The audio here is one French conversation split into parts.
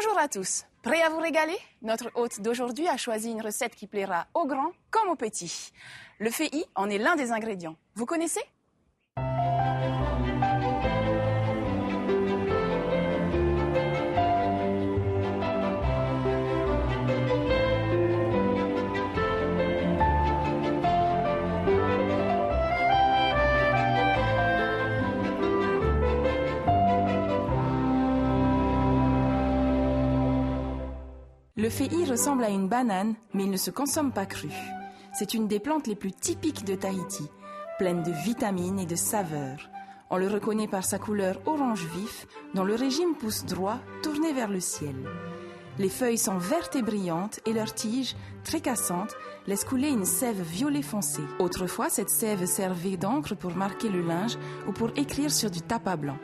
Bonjour à tous, prêts à vous régaler? Notre hôte d'aujourd'hui a choisi une recette qui plaira aux grands comme aux petits. Le fei en est l'un des ingrédients. Vous connaissez? Le fei ressemble à une banane, mais il ne se consomme pas cru. C'est une des plantes les plus typiques de Tahiti, pleine de vitamines et de saveurs. On le reconnaît par sa couleur orange vif, dont le régime pousse droit, tourné vers le ciel. Les feuilles sont vertes et brillantes et leurs tiges, très cassantes, laissent couler une sève violet foncé. Autrefois, cette sève servait d'encre pour marquer le linge ou pour écrire sur du tapas blanc.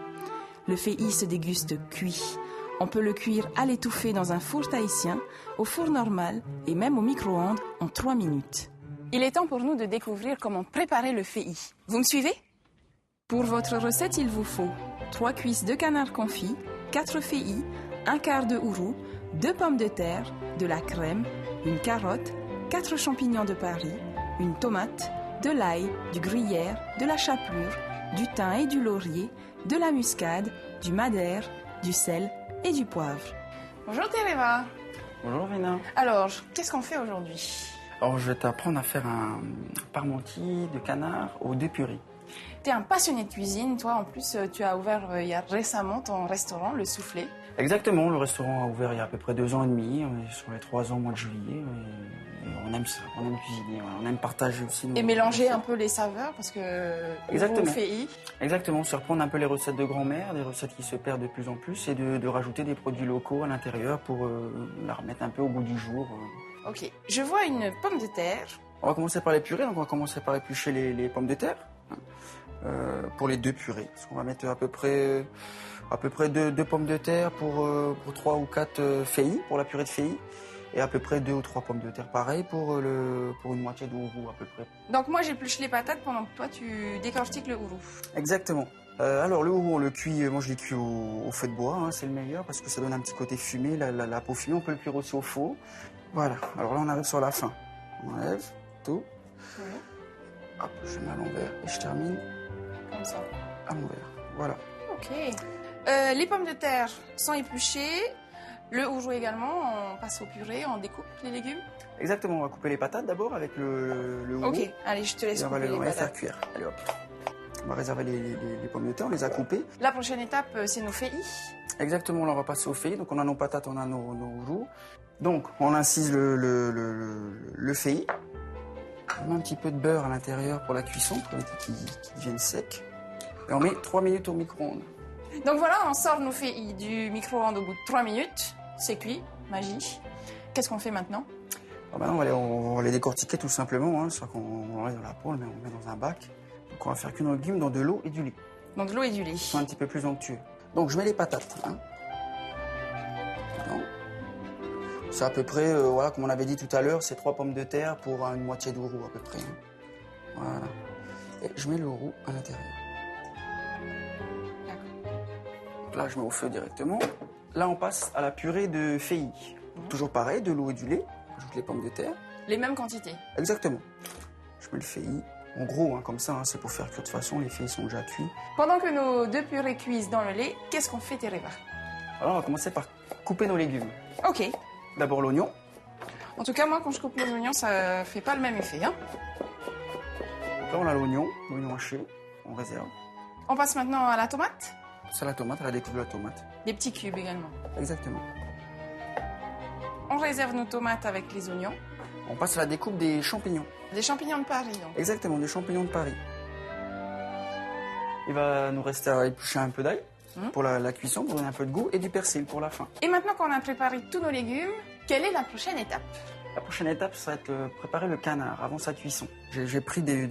Le fei se déguste cuit. On peut le cuire à l'étouffée dans un four tahitien, au four normal et même au micro-ondes en 3 minutes. Il est temps pour nous de découvrir comment préparer le fei. Vous me suivez? Pour votre recette, il vous faut 3 cuisses de canard confit, 4 fei, un quart de ourou, 2 pommes de terre, de la crème, une carotte, 4 champignons de Paris, une tomate, de l'ail, du gruyère, de la chapelure, du thym et du laurier, de la muscade, du madère, du sel et du poivre. Bonjour Tereva. Bonjour Rina. Alors, qu'est-ce qu'on fait aujourd'hui? Alors je vais t'apprendre à faire un parmentier de canard aux 2 purées. Tu es un passionné de cuisine, toi en plus tu as ouvert récemment ton restaurant, Le Soufflet. Exactement, le restaurant a ouvert il y a à peu près 2 ans et demi, on est sur les 3 ans au mois de juillet, et on aime ça, on aime cuisiner, on aime partager aussi. Et mélanger un peu les saveurs parce que exactement. Au fei. Exactement, se reprendre un peu les recettes de grand-mère, des recettes qui se perdent de plus en plus, et de rajouter des produits locaux à l'intérieur pour la remettre un peu au goût du jour. Ok, je vois une pomme de terre. On va commencer par les purées, donc on va commencer par éplucher les pommes de terre pour les 2 purées. Parce qu'on va mettre à peu près 2 pommes de terre pour 3 ou 4 fei, pour la purée de fei, et à peu près 2 ou 3 pommes de terre pareil pour une moitié d'ourou à peu près. Donc moi j'épluche les patates pendant que toi tu décortiques le ourou. Exactement. Alors le ourou on le cuit, moi je l'ai cuit au feu de bois, hein, c'est le meilleur parce que ça donne un petit côté fumé, la peau fumée, on peut le cuire aussi au four. Voilà, alors là on arrive sur la fin. On enlève tout. Oui. Hop, je mets à l'envers et je termine. Comme ça. À l'envers, voilà. Ok. Les pommes de terre sont épluchées, le ourou également, on passe au purée, on découpe les légumes. Exactement, on va couper les patates d'abord avec le ourou. Ok, allez, je te laisse couper les patates. On va les faire cuire, allez hop. On va réserver les pommes de terre, on les a coupées. La prochaine étape, c'est nos fei. Exactement, là on va passer au fei, donc on a nos patates, on a nos ourous. Donc on incise le fei. On met un petit peu de beurre à l'intérieur pour la cuisson, pour qu'il devienne sec. Et on met 3 minutes au micro-ondes. Donc voilà, on sort nos fei du micro-ondes au bout de 3 minutes. C'est cuit, magie. Qu'est-ce qu'on fait maintenant? Alors maintenant, on va les décortiquer tout simplement. Hein, soit qu'on enlève la peau, on le met dans un bac. Donc on va faire cuire nos légumes dans de l'eau et du lait. Dans de l'eau et du lait. Ils sont un petit peu plus onctueux. Donc je mets les patates. Hein. C'est à peu près, voilà, comme on avait dit tout à l'heure, c'est 3 pommes de terre pour une moitié d'ourou à peu près. Hein. Voilà. Et je mets le roux à l'intérieur. Donc là, je mets au feu directement. Là, on passe à la purée de fei. Toujours pareil, de l'eau et du lait. J'ajoute les pommes de terre. Les mêmes quantités. Exactement. Je mets le fei. En gros, hein, comme ça, hein, c'est pour faire cuire de toute façon. Les fei sont déjà cuits. Pendant que nos 2 purées cuisent dans le lait, qu'est-ce qu'on fait, Tereva? Alors, on va commencer par couper nos légumes. Ok. D'abord l'oignon. En tout cas, moi, quand je coupe les oignons, ça fait pas le même effet. Hein. Donc là, on a l'oignon haché, on réserve. On passe maintenant à la tomate. C'est la tomate, à la découpe de la tomate. Des petits cubes également. Exactement. On réserve nos tomates avec les oignons. On passe à la découpe des champignons. Des champignons de Paris, donc. Exactement, des champignons de Paris. Il va nous rester à éplucher un peu d'ail. Pour la cuisson, pour donner un peu de goût, et du persil pour la fin. Et maintenant qu'on a préparé tous nos légumes, quelle est la prochaine étape? La prochaine étape, ça va être préparer le canard avant sa cuisson. J'ai pris des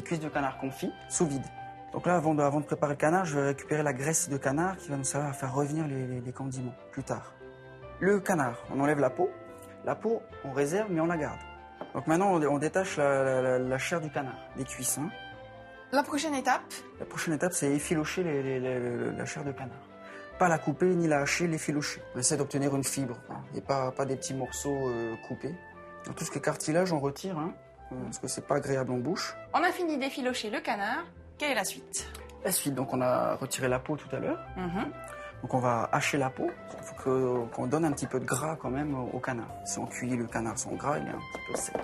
cuisses de canard confit sous vide. Donc là, avant de préparer le canard, je vais récupérer la graisse de canard qui va nous servir à faire revenir les condiments plus tard. Le canard, on enlève la peau. La peau, on réserve, mais on la garde. Donc maintenant, on détache la chair du canard, des cuisses. Hein. La prochaine étape? La prochaine étape, c'est effilocher la chair de canard. pas la couper ni la hacher, l'effilocher. On essaie d'obtenir une fibre hein, et pas des petits morceaux coupés. Donc, tout ce qui est cartilage, on retire hein, parce que c'est pas agréable en bouche. On a fini d'effilocher le canard. Quelle est la suite? La suite, donc on a retiré la peau tout à l'heure. Donc on va hacher la peau. Il faut qu'on donne un petit peu de gras quand même au canard. Si on cuit le canard sans gras, il est un petit peu sec.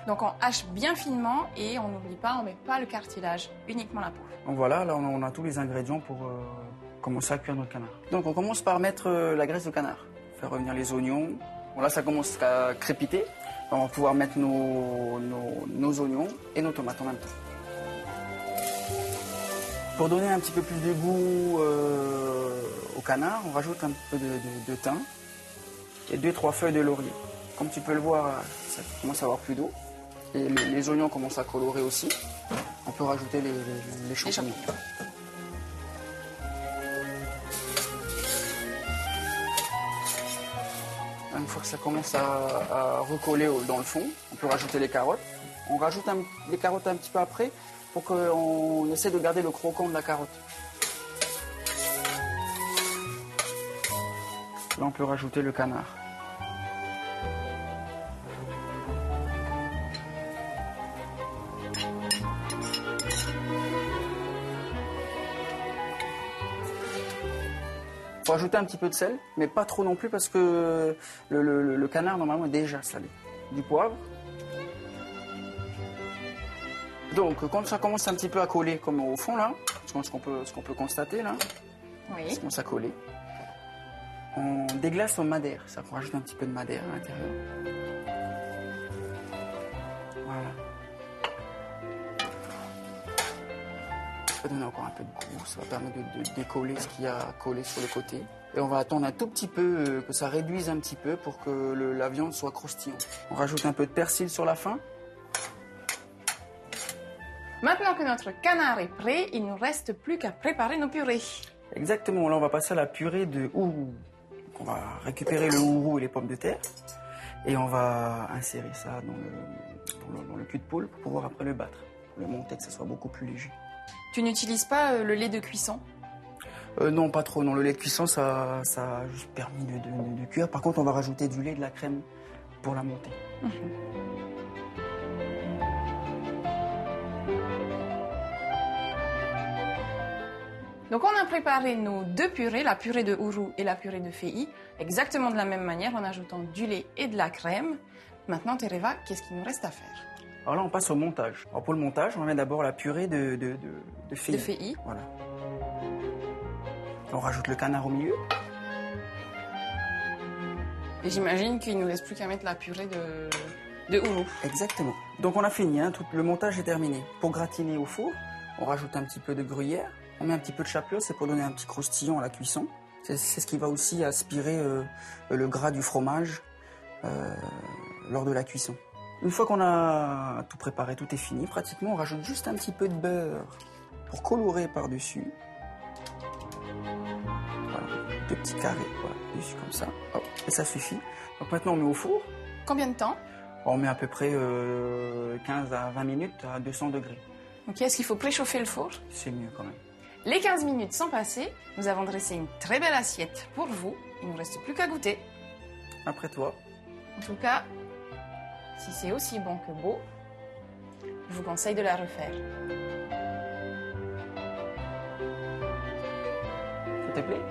Donc on hache bien finement et on n'oublie pas, on ne met pas le cartilage, uniquement la peau. Donc voilà, là on a tous les ingrédients pour commencer à cuire notre canard. Donc on commence par mettre la graisse de canard. Faire revenir les oignons. Bon là ça commence à crépiter. On va pouvoir mettre nos oignons et nos tomates en même temps. Pour donner un petit peu plus de goût au canard, on rajoute un peu de thym et 2-3 feuilles de laurier. Comme tu peux le voir, ça commence à avoir plus d'eau. Et les oignons commencent à colorer aussi. On peut rajouter les champignons. Une fois que ça commence à recoller dans le fond, on peut rajouter les carottes. On rajoute les carottes un petit peu après pour qu'on essaie de garder le croquant de la carotte. Là, on peut rajouter le canard. Il faut ajouter un petit peu de sel, mais pas trop non plus parce que le canard normalement est déjà salé. Du poivre. Donc quand ça commence un petit peu à coller comme au fond là, ce qu'on peut constater là, Oui. ça commence à coller. On déglace au madère, ça qu'on rajoute un petit peu de madère à l'intérieur. Voilà. Ça va donner encore un peu de goût, ça va permettre de décoller ce qu'il y a collé sur le côté. Et on va attendre un tout petit peu, que ça réduise un petit peu pour que la viande soit croustillante. On rajoute un peu de persil sur la fin. Maintenant que notre canard est prêt, il ne nous reste plus qu'à préparer nos purées. Exactement, là on va passer à la purée de hourou. Donc, on va récupérer le hourou et les pommes de terre et on va insérer ça dans le cul de poule pour pouvoir après le battre, pour le monter, que ça soit beaucoup plus léger. Tu n'utilises pas le lait de cuisson? Non, pas trop. Non, le lait de cuisson, ça a juste permis de cuire. Par contre, on va rajouter du lait, de la crème pour la monter. Donc on a préparé nos deux purées, la purée de hourou et la purée de fei, exactement de la même manière en ajoutant du lait et de la crème. Maintenant, Tereva, qu'est-ce qu'il nous reste à faire? Alors là, on passe au montage. Alors pour le montage, on met d'abord la purée de fei. De fei. Voilà. On rajoute le canard au milieu. Et j'imagine qu'il ne nous laisse plus qu'à mettre la purée de hourou. Exactement. Donc on a fini, hein, tout le montage est terminé. Pour gratiner au four, on rajoute un petit peu de gruyère. On met un petit peu de chapelure, c'est pour donner un petit croustillant à la cuisson. C'est ce qui va aussi aspirer le gras du fromage lors de la cuisson. Une fois qu'on a tout préparé, tout est fini, pratiquement, on rajoute juste un petit peu de beurre pour colorer par-dessus. Voilà, deux petits carrés, voilà, dessus comme ça. Hop, et ça suffit. Donc maintenant, on met au four. Combien de temps? On met à peu près 15 à 20 minutes à 200 degrés. Ok, est-ce qu'il faut préchauffer le four? C'est mieux quand même. Les 15 minutes sont passées, nous avons dressé une très belle assiette pour vous. Il ne nous reste plus qu'à goûter. Après toi. En tout cas, si c'est aussi bon que beau, je vous conseille de la refaire. Ça te plaît?